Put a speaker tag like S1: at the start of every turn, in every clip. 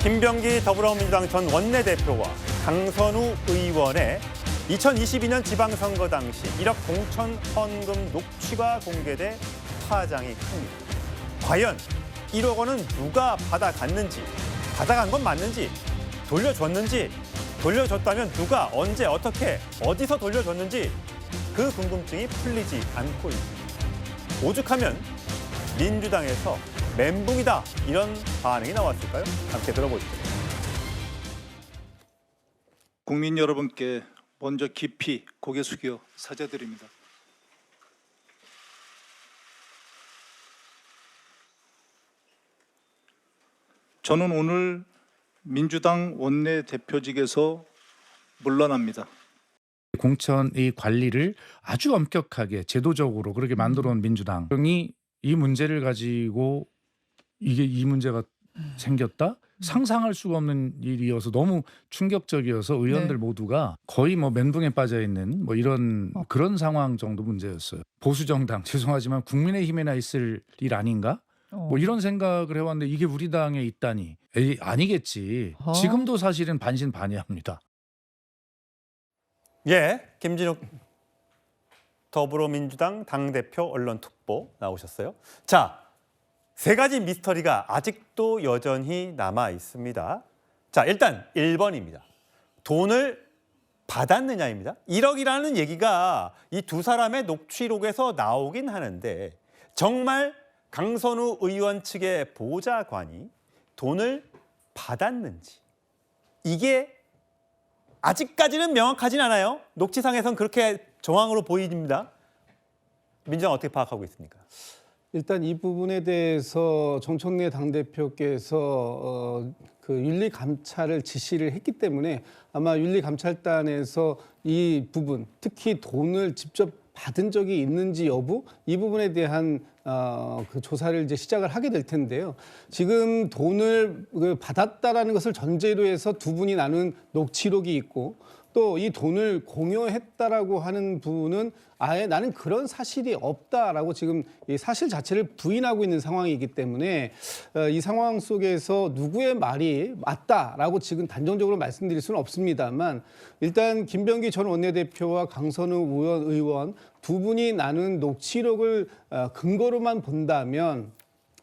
S1: 김병기 더불어민주당 전 원내대표와 강선우 의원의 2022년 지방선거 당시 1억 공천 헌금 녹취가 공개돼 파장이 큽니다. 과연 1억 원은 누가 받아갔는지, 받아간 건 맞는지, 돌려줬는지, 돌려줬다면 누가, 언제, 어떻게, 어디서 돌려줬는지 그 궁금증이 풀리지 않고 있습니다. 오죽하면 민주당에서 멘붕이다 이런 반응이 나왔을까요? 함께 들어보시죠.
S2: 국민 여러분께 먼저 깊이 고개 숙여 사죄드립니다. 저는 오늘 민주당 원내대표직에서 물러납니다.
S3: 공천의 관리를 아주 엄격하게 제도적으로 그렇게 만들어 온 민주당이 이 문제를 가지고 이 문제가 생겼다? 상상할 수가 없는 일이어서 너무 충격적이어서 의원들 모두가 거의 뭐 멘붕에 빠져 있는 뭐 이런 그런 상황 정도 문제였어요. 보수 정당 죄송하지만 국민의힘에나 있을 일 아닌가? 뭐 이런 생각을 해왔는데 이게 우리 당에 있다니. 에이, 아니겠지. 지금도 사실은 반신반의합니다.
S1: 예, 김진욱 더불어민주당 당대표 언론특보 나오셨어요. 자, 세 가지 미스터리가 아직도 여전히 남아 있습니다. 자, 일단 1번입니다. 돈을 받았느냐입니다. 1억이라는 얘기가 이 두 사람의 녹취록에서 나오긴 하는데 정말 강선우 의원 측의 보좌관이 돈을 받았는지 이게 아직까지는 명확하진 않아요. 녹취상에선 그렇게 정황으로 보입니다. 민주당 어떻게 파악하고 있습니까?
S4: 일단 이 부분에 대해서 정청래 당대표께서 그 윤리감찰을 지시를 했기 때문에 아마 윤리감찰단에서 이 부분, 특히 돈을 직접 받은 적이 있는지 여부 이 부분에 대한 그 조사를 이제 시작을 하게 될 텐데요. 지금 돈을 받았다라는 것을 전제로 해서 두 분이 나눈 녹취록이 있고 또 이 돈을 공여했다라고 하는 부분은 아예 나는 그런 사실이 없다라고 지금 이 사실 자체를 부인하고 있는 상황이기 때문에 이 상황 속에서 누구의 말이 맞다라고 지금 단정적으로 말씀드릴 수는 없습니다만 일단 김병기 전 원내대표와 강선우 의원 두 분이 나눈 녹취록을 근거로만 본다면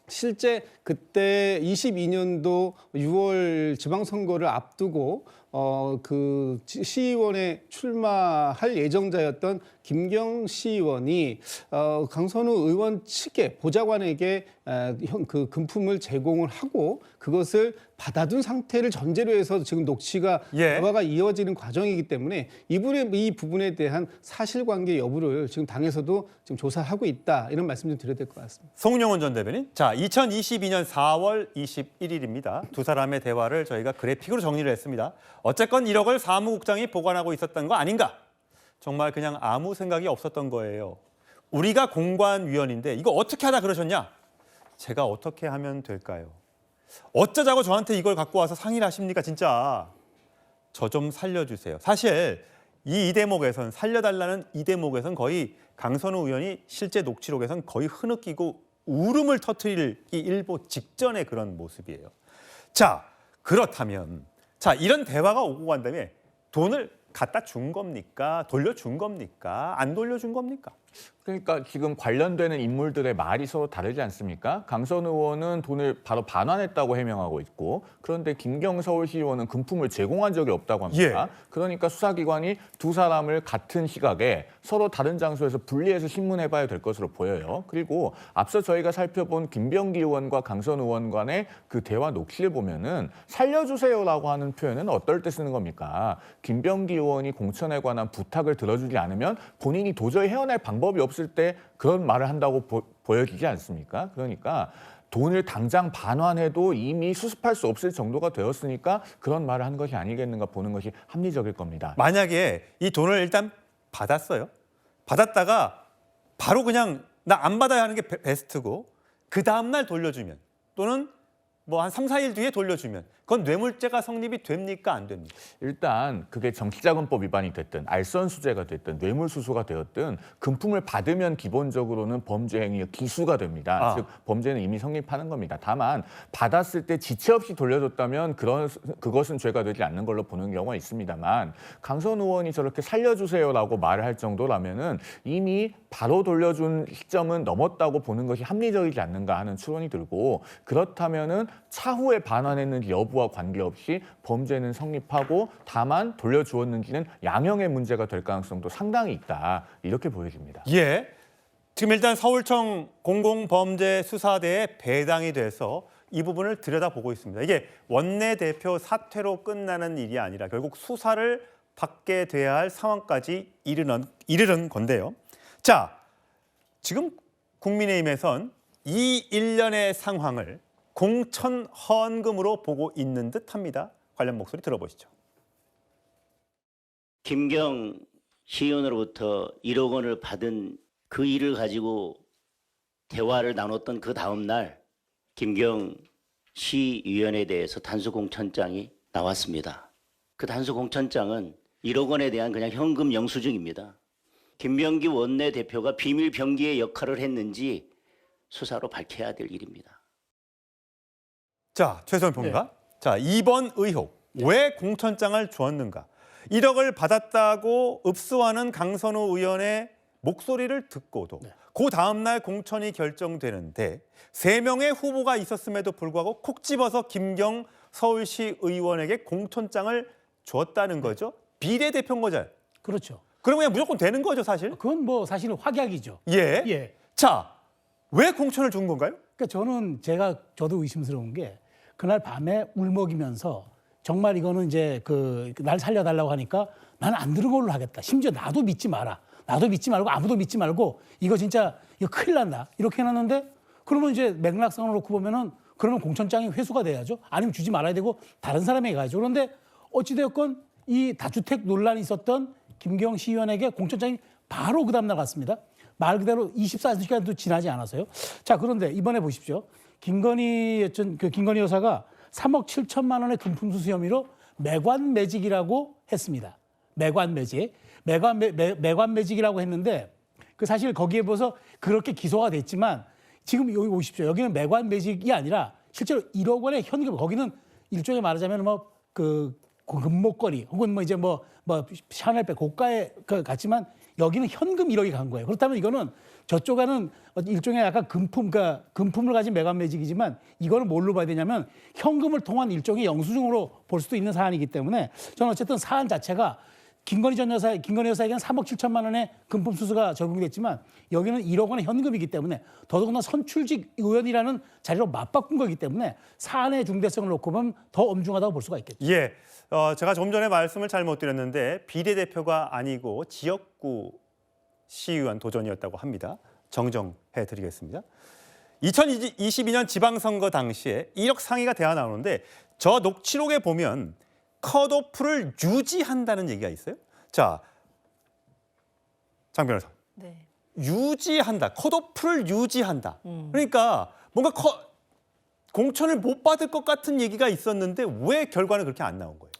S4: 실제 그때 22년도 6월 지방선거를 앞두고 그 시의원에 출마할 예정자였던 김경 시의원이 강선우 의원 측의 보좌관에게 그 금품을 제공을 하고 그것을 받아둔 상태를 전제로 해서 지금 녹취가 대화가 이어지는 과정이기 때문에 이 부분에 대한 사실관계 여부를 지금 당에서도 지금 조사하고 있다 이런 말씀 좀 드려야 될 것 같습니다.
S1: 송영원 전 대변인. 자, 2022년 4월 21일입니다. 두 사람의 대화를 저희가 그래픽으로 정리를 했습니다. 어쨌건 1억을 사무국장이 보관하고 있었던 거 아닌가? 정말 그냥 아무 생각이 없었던 거예요. 우리가 공관위원인데 이거 어떻게 하다 그러셨냐? 제가 어떻게 하면 될까요? 어쩌자고 저한테 이걸 갖고 와서 상의를 하십니까 진짜. 저 좀 살려주세요. 사실 이 대목에선 살려달라는 이 대목에선 거의 강선우 의원이 실제 녹취록에선 거의 흐느끼고 울음을 터뜨리기 일보 직전의 그런 모습이에요. 자, 그렇다면 자 이런 대화가 오고 간 다음에 돈을 갖다 준 겁니까? 돌려준 겁니까? 안 돌려준 겁니까?
S5: 그러니까 지금 관련되는 인물들의 말이 서로 다르지 않습니까? 강선 의원은 돈을 바로 반환했다고 해명하고 있고 그런데 김경 서울시의원은 금품을 제공한 적이 없다고 합니다. 그러니까 수사기관이 두 사람을 같은 시각에 서로 다른 장소에서 분리해서 신문해봐야 될 것으로 보여요. 그리고 앞서 저희가 살펴본 김병기 의원과 강선 의원 간의 그 대화 녹취를 보면은 살려주세요라고 하는 표현은 어떨 때 쓰는 겁니까? 김병기 의원이 공천에 관한 부탁을 들어주지 않으면 본인이 도저히 헤어날 방법이 없을 때 그런 말을 한다고 보여지지 않습니까? 그러니까 돈을 당장 반환해도 이미 수습할 수 없을 정도가 되었으니까 그런 말을 한 것이 아니겠는가 보는 것이 합리적일 겁니다.
S1: 만약에 이 돈을 일단 받았어요. 받았다가 바로 그냥 나 안 받아야 하는 게 베스트고 그 다음 날 돌려주면 또는 뭐 한 3, 4일 뒤에 돌려주면 그건 뇌물죄가 성립이 됩니까? 안 됩니까?
S5: 일단 그게 정치자금법 위반이 됐든 알선수재가 됐든 뇌물수수가 되었든 금품을 받으면 기본적으로는 범죄 행위의 기수가 됩니다. 즉 범죄는 이미 성립하는 겁니다. 다만 받았을 때 지체 없이 돌려줬다면 그것은 죄가 되지 않는 걸로 보는 경우가 있습니다만 강선 의원이 저렇게 살려주세요라고 말을 할 정도라면은 이미 바로 돌려준 시점은 넘었다고 보는 것이 합리적이지 않는가 하는 추론이 들고 그렇다면은 차후에 반환했는지 여부와 관계없이 범죄는 성립하고 다만 돌려주었는지는 양형의 문제가 될 가능성도 상당히 있다. 이렇게 보여집니다.
S1: 예. 지금 일단 서울청 공공범죄수사대에 배당이 돼서 이 부분을 들여다보고 있습니다. 이게 원내대표 사퇴로 끝나는 일이 아니라 결국 수사를 받게 돼야 할 상황까지 이르는 건데요. 자, 지금 국민의힘에선 이 일련의 상황을 공천 헌금으로 보고 있는 듯합니다. 관련 목소리 들어보시죠.
S6: 김경 시의원으로부터 1억 원을 받은 그 일을 가지고 대화를 나눴던 그 다음 날 김경 시의원에 대해서 단수공천장이 나왔습니다. 그 단수공천장은 1억 원에 대한 그냥 현금 영수증입니다. 김병기 원내대표가 비밀 병기의 역할을 했는지 수사로 밝혀야 될 일입니다.
S1: 자, 최소연 평론가. 자, 이번 의혹 왜 공천장을 주었는가? 1억을 받았다고 읍수하는 강선우 의원의 목소리를 듣고도 그 다음 날 공천이 결정되는데 3명의 후보가 있었음에도 불구하고 콕 집어서 김경 서울시 의원에게 공천장을 줬다는 거죠. 비례대표인 거잖아요.
S7: 그렇죠.
S1: 그러면 그냥 무조건 되는 거죠, 사실.
S7: 그건 뭐 사실은 확약이죠.
S1: 예.
S7: 예.
S1: 자, 왜 공천을 준 건가요?
S7: 그러니까 저도 의심스러운 게 그날 밤에 울먹이면서 정말 이거는 이제 날 살려달라고 하니까 나는 안 들은 걸로 하겠다. 심지어 나도 믿지 마라. 나도 믿지 말고 아무도 믿지 말고 이거 진짜 이거 큰일 난다. 이렇게 해놨는데 그러면 이제 맥락상으로 놓고 보면은 그러면 공천장이 회수가 돼야죠. 아니면 주지 말아야 되고 다른 사람에게 가야죠. 그런데 어찌되었건 이 다주택 논란이 있었던 김경 시의원에게 공천장이 바로 그 다음날 갔습니다. 말 그대로 24시간도 지나지 않았어요. 자, 그런데 이번에 보십시오. 김건희 여사가 3억 7천만 원의 금품 수수 혐의로 매관 매직이라고 했습니다. 매관 매직이라고 했는데 그 사실 거기에 보서 그렇게 기소가 됐지만 지금 여기 보십시오. 여기는 매관 매직이 아니라 실제로 1억 원의 현금, 거기는 일종의 말하자면 그 금목걸이 혹은 이제 샤넬백 고가의 같지만 여기는 현금 1억이 간 거예요. 그렇다면 이거는 저쪽에는 일종의 약간 금품을 가진 매관 매직이지만 이거는 뭘로 봐야 되냐면 현금을 통한 일종의 영수증으로 볼 수도 있는 사안이기 때문에 저는 어쨌든 사안 자체가 김건희 여사에게는 3억 7천만 원의 금품 수수가 적용됐지만 여기는 1억 원의 현금이기 때문에 더더구나 선출직 의원이라는 자리로 맞바꾼 거기 때문에 사안의 중대성을 놓고 보면 더 엄중하다고 볼 수가 있겠죠.
S1: 예, 제가 좀 전에 말씀을 잘못 드렸는데 비례대표가 아니고 지역구 시의원 도전이었다고 합니다. 정정해 드리겠습니다. 2022년 지방선거 당시에 1억 상위가 대화 나오는데 저 녹취록에 보면 컷오프를 유지한다는 얘기가 있어요. 자, 장 변호사.
S8: 네.
S1: 유지한다. 컷오프를 유지한다. 그러니까 뭔가 공천을 못 받을 것 같은 얘기가 있었는데 왜 결과는 그렇게 안 나온 거예요?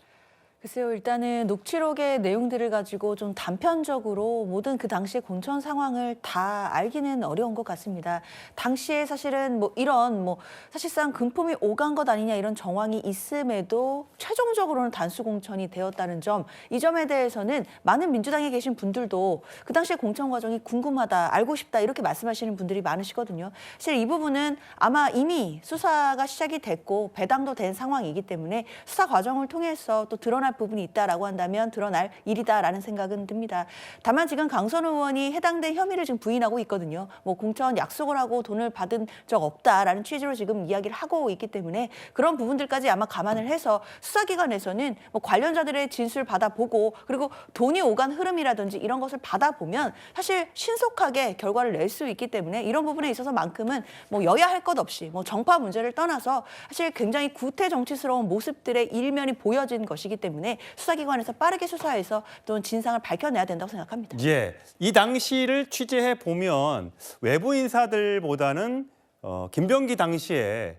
S8: 글쎄요, 일단은 녹취록의 내용들을 가지고 좀 단편적으로 모든 그 당시의 공천 상황을 다 알기는 어려운 것 같습니다. 당시에 사실은 이런 사실상 금품이 오간 것 아니냐 이런 정황이 있음에도 최종적으로는 단수 공천이 되었다는 점, 이 점에 대해서는 많은 민주당에 계신 분들도 그 당시의 공천 과정이 궁금하다, 알고 싶다 이렇게 말씀하시는 분들이 많으시거든요. 사실 이 부분은 아마 이미 수사가 시작이 됐고 배당도 된 상황이기 때문에 수사 과정을 통해서 또 드러날 부분이 있다라고 한다면 드러날 일이다라는 생각은 듭니다. 다만 지금 강선우 의원이 해당된 혐의를 지금 부인하고 있거든요. 공천 약속을 하고 돈을 받은 적 없다라는 취지로 지금 이야기를 하고 있기 때문에 그런 부분들까지 아마 감안을 해서 수사기관에서는 관련자들의 진술 받아보고 그리고 돈이 오간 흐름이라든지 이런 것을 받아보면 사실 신속하게 결과를 낼 수 있기 때문에 이런 부분에 있어서만큼은 여야 할 것 없이 정파 문제를 떠나서 사실 굉장히 구태 정치스러운 모습들의 일면이 보여진 것이기 때문에 수사기관에서 빠르게 수사해서 또 진상을 밝혀내야 된다고 생각합니다.
S1: 예, 이 당시를 취재해 보면 외부 인사들보다는 김병기 당시에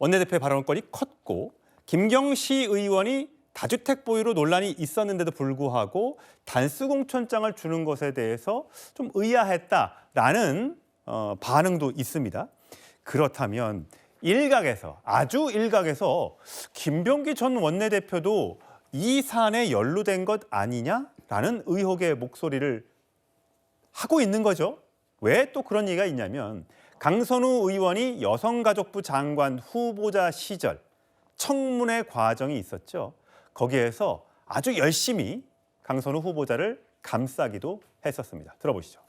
S1: 원내대표의 발언권이 컸고 김경시 의원이 다주택 보유로 논란이 있었는데도 불구하고 단수공천장을 주는 것에 대해서 좀 의아했다라는 반응도 있습니다. 그렇다면 아주 일각에서 김병기 전 원내대표도 이 사안에 연루된 것 아니냐라는 의혹의 목소리를 하고 있는 거죠. 왜 또 그런 얘기가 있냐면 강선우 의원이 여성가족부 장관 후보자 시절 청문회 과정이 있었죠. 거기에서 아주 열심히 강선우 후보자를 감싸기도 했었습니다. 들어보시죠.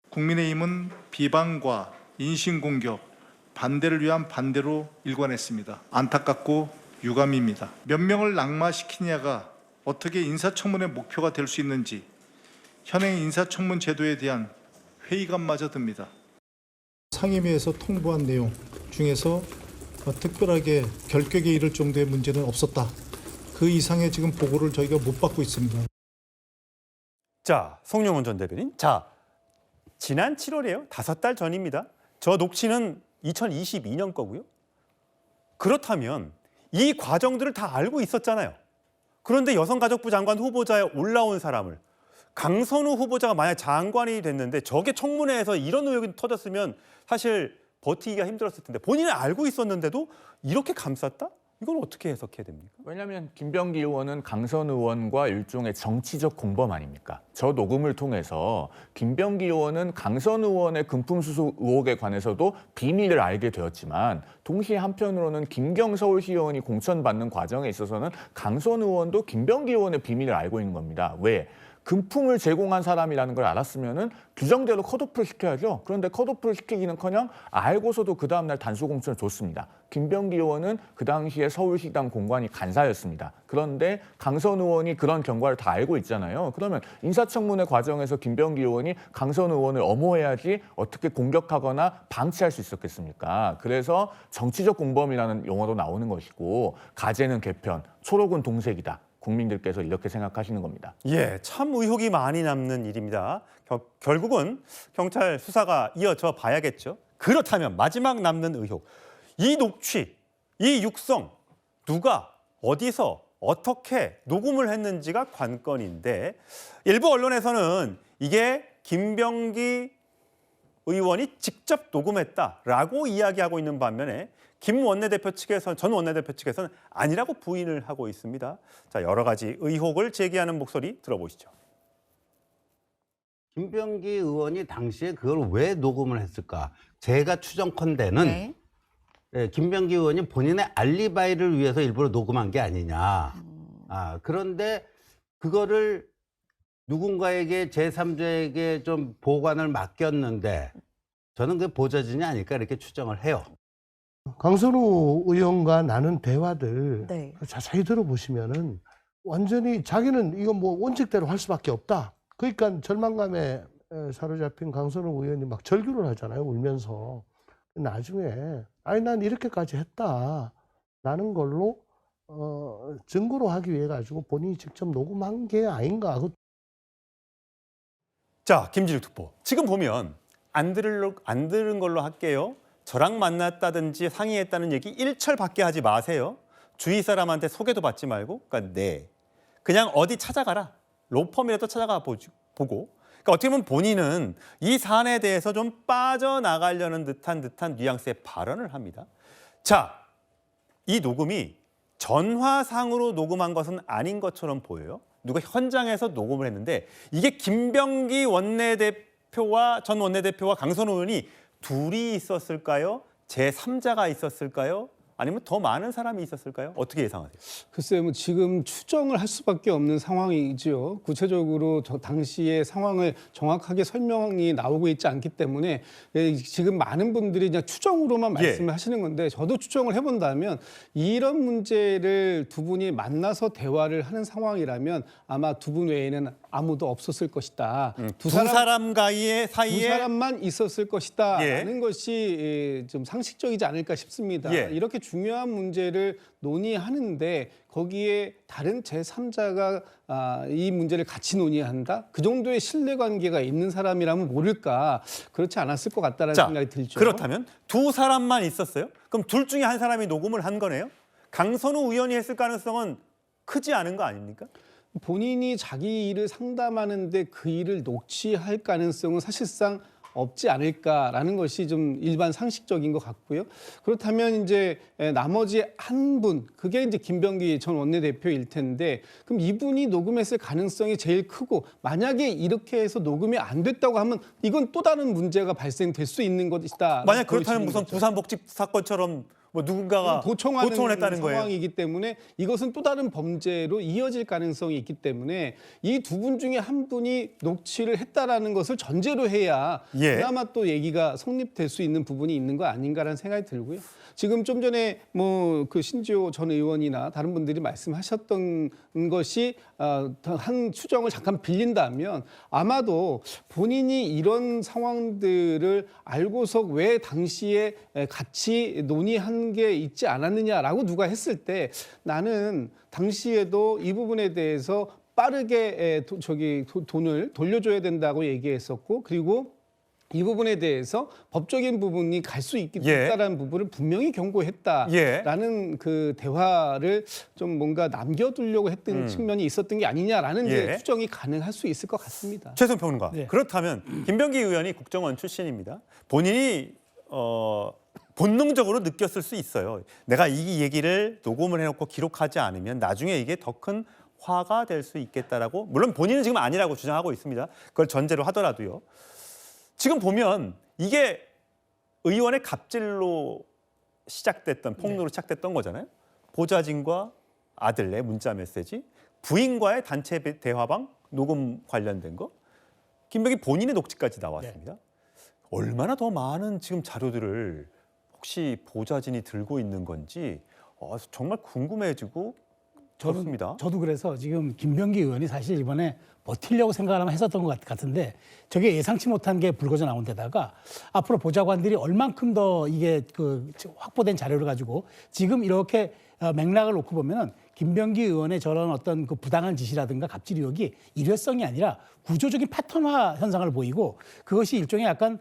S2: 국민의힘은 비방과 인신공격, 반대를 위한 반대로 일관했습니다. 안타깝고 유감입니다. 몇 명을 낙마시키냐가 어떻게 인사청문회 목표가 될 수 있는지 현행 인사청문 제도에 대한 회의감마저 듭니다.
S9: 상임위에서 통보한 내용 중에서 특별하게 결격에 이를 정도의 문제는 없었다. 그 이상의 지금 보고를 저희가 못 받고 있습니다.
S1: 자, 송영훈 전 대변인. 자, 지난 7월이에요. 5달 전입니다. 저 녹취는 2022년 거고요. 그렇다면 이 과정들을 다 알고 있었잖아요. 그런데 여성가족부 장관 후보자에 올라온 사람을 강선우 후보자가 만약 장관이 됐는데 저게 청문회에서 이런 의혹이 터졌으면 사실 버티기가 힘들었을 텐데 본인은 알고 있었는데도 이렇게 감쌌다? 이건 어떻게 해석해야 됩니까?
S5: 왜냐하면 김병기 의원은 강선 의원과 일종의 정치적 공범 아닙니까? 저 녹음을 통해서 김병기 의원은 강선 의원의 금품수수 의혹에 관해서도 비밀을 알게 되었지만 동시에 한편으로는 김경 서울시의원이 공천받는 과정에 있어서는 강선 의원도 김병기 의원의 비밀을 알고 있는 겁니다. 왜? 금품을 제공한 사람이라는 걸 알았으면은 규정대로 컷오프를 시켜야죠. 그런데 컷오프를 시키기는커녕 알고서도 그 다음날 단수공천을 줬습니다. 김병기 의원은 그 당시에 서울시당 공관이 간사였습니다. 그런데 강선 의원이 그런 경과를 다 알고 있잖아요. 그러면 인사청문회 과정에서 김병기 의원이 강선 의원을 엄호해야지 어떻게 공격하거나 방치할 수 있었겠습니까? 그래서 정치적 공범이라는 용어도 나오는 것이고 가재는 개편, 초록은 동색이다. 국민들께서 이렇게 생각하시는 겁니다.
S1: 예, 참 의혹이 많이 남는 일입니다. 결국은 경찰 수사가 이어져 봐야겠죠. 그렇다면 마지막 남는 의혹. 이 녹취, 이 육성 누가 어디서 어떻게 녹음을 했는지가 관건인데 일부 언론에서는 이게 김병기 의원이 직접 녹음했다라고 이야기하고 있는 반면에 전 원내대표 측에서는 아니라고 부인을 하고 있습니다. 자, 여러 가지 의혹을 제기하는 목소리 들어보시죠.
S10: 김병기 의원이 당시에 그걸 왜 녹음을 했을까? 제가 추정컨대는 김병기 의원이 본인의 알리바이를 위해서 일부러 녹음한 게 아니냐. 그런데 그거를 누군가에게 제3자에게 좀 보관을 맡겼는데 저는 그게 보좌진이 아닐까 이렇게 추정을 해요.
S11: 강선우 의원과 나눈 대화들
S8: 네.
S11: 자세히 들어보시면은 완전히 자기는 이거 뭐 원칙대로 할 수밖에 없다. 그러니까 절망감에 사로잡힌 강선우 의원이 막 절규를 하잖아요. 울면서. 나중에 아니 난 이렇게까지 했다라는 걸로 증거로 하기 위해 가지고 본인이 직접 녹음한 게 아닌가.
S1: 자, 김진욱 특보. 지금 보면 안 들은 걸로 할게요. 저랑 만났다든지 상의했다는 얘기 1철밖에 하지 마세요. 주위 사람한테 소개도 받지 말고. 그러니까 그냥 어디 찾아가라. 로펌이라도 찾아가 보고. 그러니까 어떻게 보면 본인은 이 사안에 대해서 좀 빠져나가려는 듯한 뉘앙스의 발언을 합니다. 자, 이 녹음이 전화상으로 녹음한 것은 아닌 것처럼 보여요. 누가 현장에서 녹음을 했는데 이게 김병기 전 원내대표와 강선우 의원이 둘이 있었을까요? 제3자가 있었을까요? 아니면 더 많은 사람이 있었을까요? 어떻게 예상하세요?
S4: 글쎄요, 뭐 지금 추정을 할 수밖에 없는 상황이죠. 구체적으로 저 당시의 상황을 정확하게 설명이 나오고 있지 않기 때문에 지금 많은 분들이 그냥 추정으로만 말씀을 하시는 건데 저도 추정을 해본다면 이런 문제를 두 분이 만나서 대화를 하는 상황이라면 아마 두 분 외에는 아무도 없었을 것이다.
S1: 두 사람 사이에
S4: 두 사람만 있었을 것이다라는
S1: 예.
S4: 것이 좀 상식적이지 않을까 싶습니다.
S1: 예.
S4: 이렇게 중요한 문제를 논의하는데 거기에 다른 제3자가 이 문제를 같이 논의한다? 그 정도의 신뢰관계가 있는 사람이라면 모를까? 그렇지 않았을 것 같다는 생각이 들죠.
S1: 그렇다면 두 사람만 있었어요? 그럼 둘 중에 한 사람이 녹음을 한 거네요? 강선우 의원이 했을 가능성은 크지 않은 거 아닙니까?
S4: 본인이 자기 일을 상담하는데 그 일을 녹취할 가능성은 사실상 없지 않을까라는 것이 좀 일반 상식적인 것 같고요. 그렇다면 이제 나머지 한 분, 그게 이제 김병기 전 원내대표일 텐데, 그럼 이분이 녹음했을 가능성이 제일 크고, 만약에 이렇게 해서 녹음이 안 됐다고 하면 이건 또 다른 문제가 발생될 수 있는 것이다.
S1: 만약 그렇다면 무슨 부산복지 사건처럼 뭐 누군가가
S4: 도청하는
S1: 했다는 거예요.
S4: 상황이기 때문에 이것은 또 다른 범죄로 이어질 가능성이 있기 때문에 이 두 분 중에 한 분이 녹취를 했다라는 것을 전제로 해야
S1: 예.
S4: 그나마 또 얘기가 성립될 수 있는 부분이 있는 거 아닌가라는 생각이 들고요. 지금 좀 전에 뭐 그 신지호 전 의원이나 다른 분들이 말씀하셨던 것이 한 추정을 잠깐 빌린다면 아마도 본인이 이런 상황들을 알고서 왜 당시에 같이 논의한 게 있지 않았느냐라고 누가 했을 때 나는 당시에도 이 부분에 대해서 빠르게 돈을 돌려줘야 된다고 얘기했었고 그리고 이 부분에 대해서 법적인 부분이 갈 수 있다라는 부분을 분명히 경고했다라는 그 대화를 좀 뭔가 남겨두려고 했던 측면이 있었던 게 아니냐라는 이제 추정이 가능할 수 있을 것 같습니다.
S1: 최승 평론가. 그렇다면 김병기 의원이 국정원 출신입니다. 본인이 본능적으로 느꼈을 수 있어요. 내가 이 얘기를 녹음을 해놓고 기록하지 않으면 나중에 이게 더 큰 화가 될 수 있겠다라고. 물론 본인은 지금 아니라고 주장하고 있습니다. 그걸 전제로 하더라도요. 지금 보면 이게 의원의 갑질로 시작됐던 폭로로 시작됐던 거잖아요. 보좌진과 아들의 문자 메시지, 부인과의 단체 대화방 녹음 관련된 거, 김병기 본인의 녹취까지 나왔습니다. 얼마나 더 많은 지금 자료들을 혹시 보좌진이 들고 있는 건지 정말 궁금해지고 그렇습니다.
S7: 저도 그래서 지금 김병기 의원이 사실 이번에 버티려고 생각을 하면 했었던 것 같은데 저게 예상치 못한 게 불거져 나온 데다가 앞으로 보좌관들이 얼만큼 더 이게 그 확보된 자료를 가지고 지금 이렇게 맥락을 놓고 보면은 김병기 의원의 저런 어떤 그 부당한 지시라든가 갑질 의혹이 일회성이 아니라 구조적인 패턴화 현상을 보이고 그것이 일종의 약간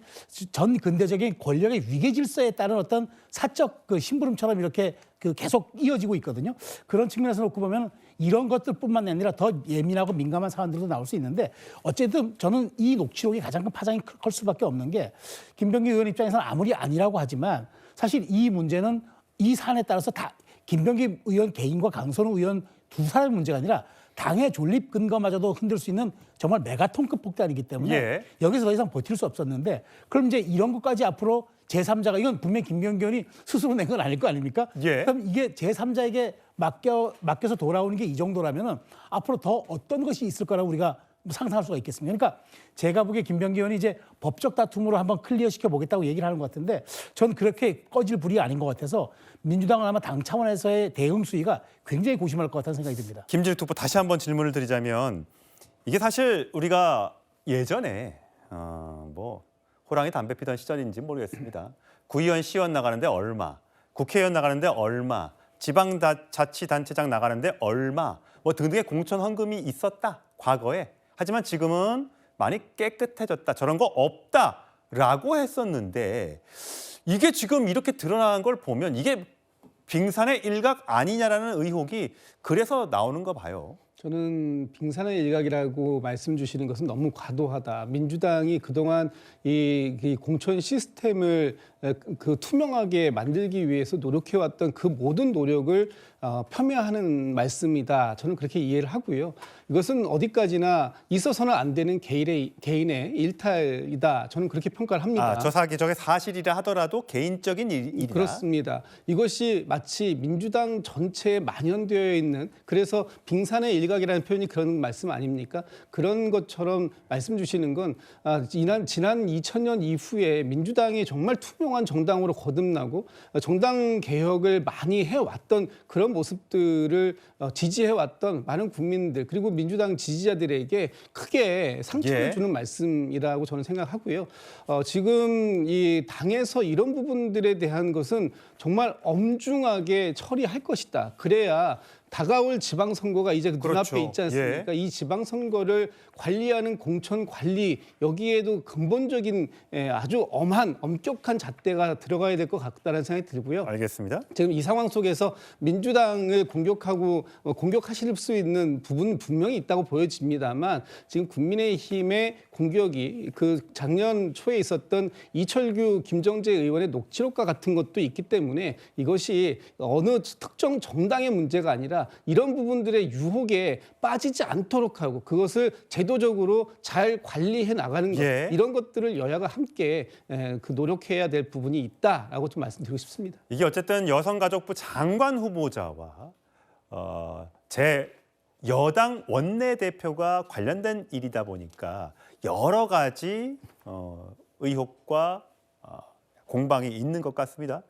S7: 전 근대적인 권력의 위계 질서에 따른 어떤 사적 그 심부름처럼 이렇게 그 계속 이어지고 있거든요. 그런 측면에서 놓고 보면 이런 것들뿐만 아니라 더 예민하고 민감한 사안들도 나올 수 있는데 어쨌든 저는 이 녹취록이 가장 큰 파장이 클 수밖에 없는 게 김병기 의원 입장에서는 아무리 아니라고 하지만 사실 이 문제는 이 사안에 따라서 다 김병기 의원 개인과 강선우 의원 두 사람의 문제가 아니라 당의 존립 근거마저도 흔들 수 있는 정말 메가톤급 폭탄이기 때문에 여기서 더 이상 버틸 수 없었는데 그럼 이제 이런 것까지 앞으로 제3자가 이건 분명히 김병기 의원이 스스로 낸 건 아닐 거 아닙니까? 그럼 이게 제3자에게 맡겨서 돌아오는 게 이 정도라면은 앞으로 더 어떤 것이 있을 거라고 우리가 상상할 수가 있겠습니까? 그러니까 제가 보기에 김병기 의원이 이제 법적 다툼으로 한번 클리어시켜 보겠다고 얘기를 하는 것 같은데 전 그렇게 꺼질 불이 아닌 것 같아서 민주당은 아마 당 차원에서의 대응 수위가 굉장히 고심할 것 같다는 생각이 듭니다.
S1: 김진욱 투표 다시 한번 질문을 드리자면 이게 사실 우리가 예전에 뭐 호랑이 담배 피던 시절인지 모르겠습니다. 구의원 시의원 나가는데 얼마, 국회의원 나가는데 얼마, 지방자치단체장 나가는데 얼마 뭐 등등의 공천 헌금이 있었다 과거에. 하지만 지금은 많이 깨끗해졌다. 저런 거 없다라고 했었는데 이게 지금 이렇게 드러난 걸 보면 이게 빙산의 일각 아니냐라는 의혹이 그래서 나오는 거 봐요.
S4: 저는 빙산의 일각이라고 말씀 주시는 것은 너무 과도하다. 민주당이 그동안 이 공천 시스템을 그 투명하게 만들기 위해서 노력해왔던 그 모든 노력을 폄훼하는 말씀이다. 저는 그렇게 이해를 하고요. 이것은 어디까지나 있어서는 안 되는 개인의 일탈이다. 저는 그렇게 평가를 합니다.
S1: 저게 사실이라 하더라도 개인적인 일이다.
S4: 그렇습니다. 이것이 마치 민주당 전체에 만연되어 있는 그래서 빙산의 일각이라는 표현이 그런 말씀 아닙니까? 그런 것처럼 말씀 주시는 건 지난 2000년 이후에 민주당이 정말 투명한 훌륭한 정당으로 거듭나고 정당 개혁을 많이 해왔던 그런 모습들을 지지해왔던 많은 국민들 그리고 민주당 지지자들에게 크게 상처를
S1: 예.
S4: 주는 말씀이라고 저는 생각하고요. 지금 이 당에서 이런 부분들에 대한 것은 정말 엄중하게 처리할 것이다. 그래야 다가올 지방선거가 이제
S1: 그렇죠.
S4: 눈앞에 있지 않습니까? 이 지방선거를 관리하는 공천 관리 여기에도 근본적인 아주 엄격한 잣대가 들어가야 될 것 같다는 생각이 들고요.
S1: 알겠습니다.
S4: 지금 이 상황 속에서 민주당을 공격하실 수 있는 부분은 분명히 있다고 보여집니다만 지금 국민의힘의 공격이 그 작년 초에 있었던 이철규, 김정재 의원의 녹취록과 같은 것도 있기 때문에 이것이 어느 특정 정당의 문제가 아니라 이런 부분들의 유혹에 빠지지 않도록 하고 그것을 제도적으로 잘 관리해 나가는 것
S1: 예.
S4: 이런 것들을 여야가 함께 노력해야 될 부분이 있다라고 좀 말씀드리고 싶습니다.
S1: 이게 어쨌든 여성가족부 장관 후보자와 제 여당 원내대표가 관련된 일이다 보니까 여러 가지 의혹과 공방이 있는 것 같습니다.